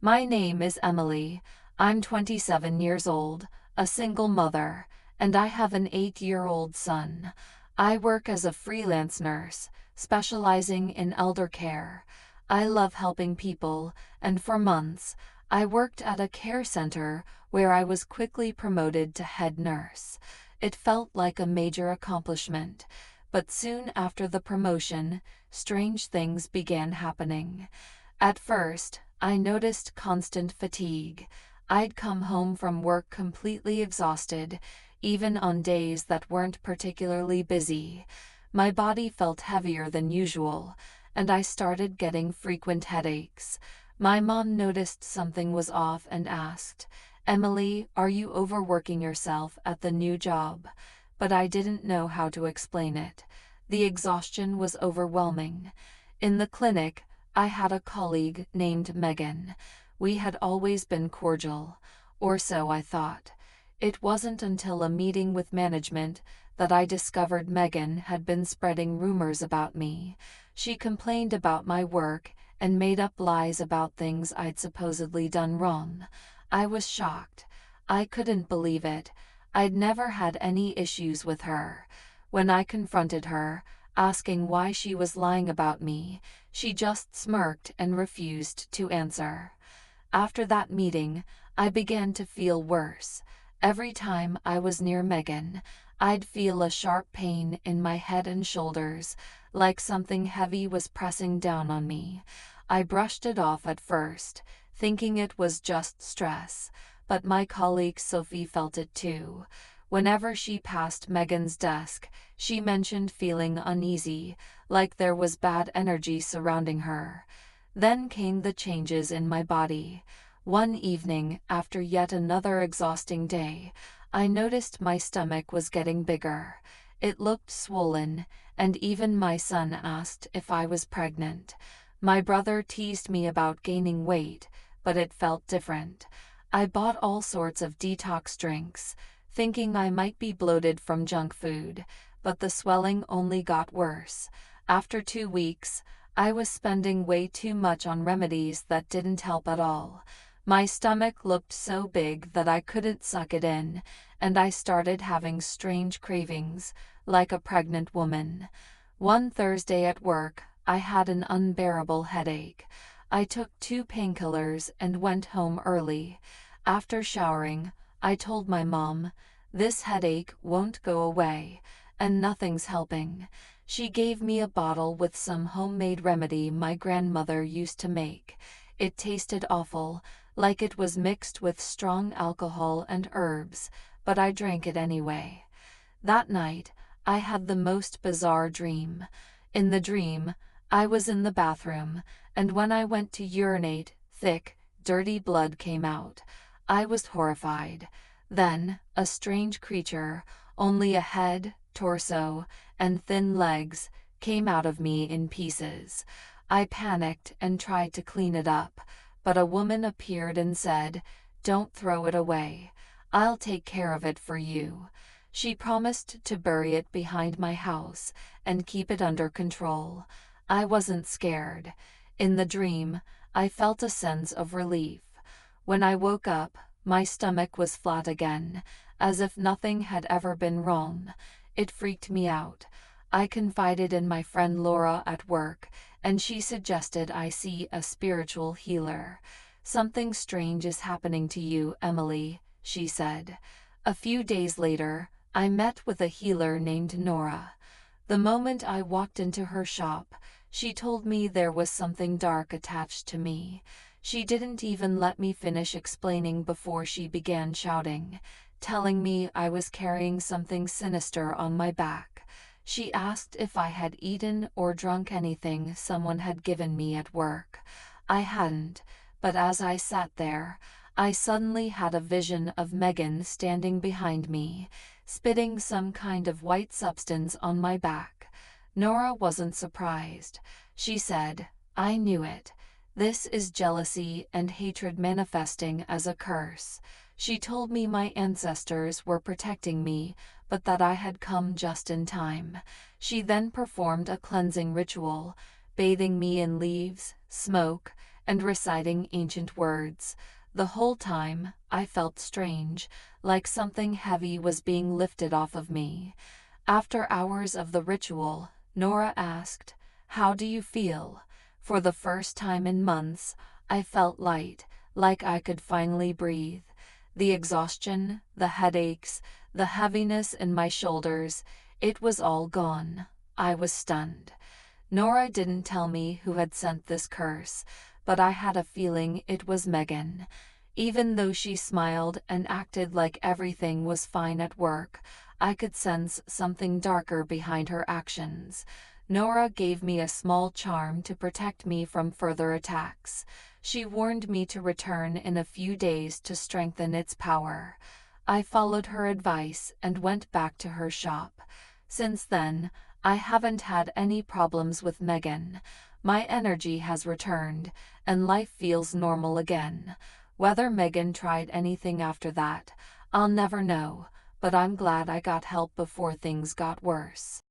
My name is Emily. I'm 27 years old, a single mother, and I have an 8-year-old son. I work as a freelance nurse, specializing in elder care. I love helping people, and for months, I worked at a care center where I was quickly promoted to head nurse. It felt like a major accomplishment, but soon after the promotion, strange things began happening. At first, I noticed constant fatigue. I'd come home from work completely exhausted, even on days that weren't particularly busy. My body felt heavier than usual, and I started getting frequent headaches. My mom noticed something was off and asked, "Emily, are you overworking yourself at the new job?" But I didn't know how to explain it. The exhaustion was overwhelming. In the clinic, I had a colleague named Megan. We had always been cordial, or so I thought. It wasn't until a meeting with management that I discovered Megan had been spreading rumors about me. She complained about my work and made up lies about things I'd supposedly done wrong. I was shocked. I couldn't believe it. I'd never had any issues with her. When I confronted her, asking why she was lying about me, she just smirked and refused to answer. After that meeting, I began to feel worse. Every time I was near Megan, I'd feel a sharp pain in my head and shoulders, like something heavy was pressing down on me. I brushed it off at first, thinking it was just stress, but my colleague Sophie felt it too. Whenever she passed Megan's desk, she mentioned feeling uneasy, like there was bad energy surrounding her. Then came the changes in my body. One evening, after yet another exhausting day, I noticed my stomach was getting bigger. It looked swollen, and even my son asked if I was pregnant. My brother teased me about gaining weight, but it felt different. I bought all sorts of detox drinks, thinking I might be bloated from junk food, but the swelling only got worse. After 2 weeks, I was spending way too much on remedies that didn't help at all. My stomach looked so big that I couldn't suck it in, and I started having strange cravings, like a pregnant woman. One Thursday at work, I had an unbearable headache. I took 2 painkillers and went home early. After showering, I told my mom, "This headache won't go away, and nothing's helping." She gave me a bottle with some homemade remedy my grandmother used to make. It tasted awful, like it was mixed with strong alcohol and herbs, but I drank it anyway. That night, I had the most bizarre dream. In the dream, I was in the bathroom, and when I went to urinate, thick, dirty blood came out. I was horrified. Then, a strange creature, only a head, torso, and thin legs, came out of me in pieces. I panicked and tried to clean it up, but a woman appeared and said, "Don't throw it away. I'll take care of it for you." She promised to bury it behind my house and keep it under control. I wasn't scared. In the dream, I felt a sense of relief. When I woke up, my stomach was flat again, as if nothing had ever been wrong. It freaked me out. I confided in my friend Laura at work, and she suggested I see a spiritual healer. "Something strange is happening to you, Emily," she said. A few days later, I met with a healer named Nora. The moment I walked into her shop, she told me there was something dark attached to me. She didn't even let me finish explaining before she began shouting, telling me I was carrying something sinister on my back. She asked if I had eaten or drunk anything someone had given me at work. I hadn't, but as I sat there, I suddenly had a vision of Megan standing behind me, spitting some kind of white substance on my back. Nora wasn't surprised. She said, "I knew it. This is jealousy and hatred manifesting as a curse." She told me my ancestors were protecting me, but that I had come just in time. She then performed a cleansing ritual, bathing me in leaves, smoke, and reciting ancient words. The whole time, I felt strange, like something heavy was being lifted off of me. After hours of the ritual, Nora asked, "How do you feel?" For the first time in months, I felt light, like I could finally breathe. The exhaustion, the headaches, the heaviness in my shoulders, it was all gone. I was stunned. Nora didn't tell me who had sent this curse, but I had a feeling it was Megan. Even though she smiled and acted like everything was fine at work, I could sense something darker behind her actions. Nora gave me a small charm to protect me from further attacks. She warned me to return in a few days to strengthen its power. I followed her advice and went back to her shop. Since then, I haven't had any problems with Megan. My energy has returned, and life feels normal again. Whether Megan tried anything after that, I'll never know, but I'm glad I got help before things got worse.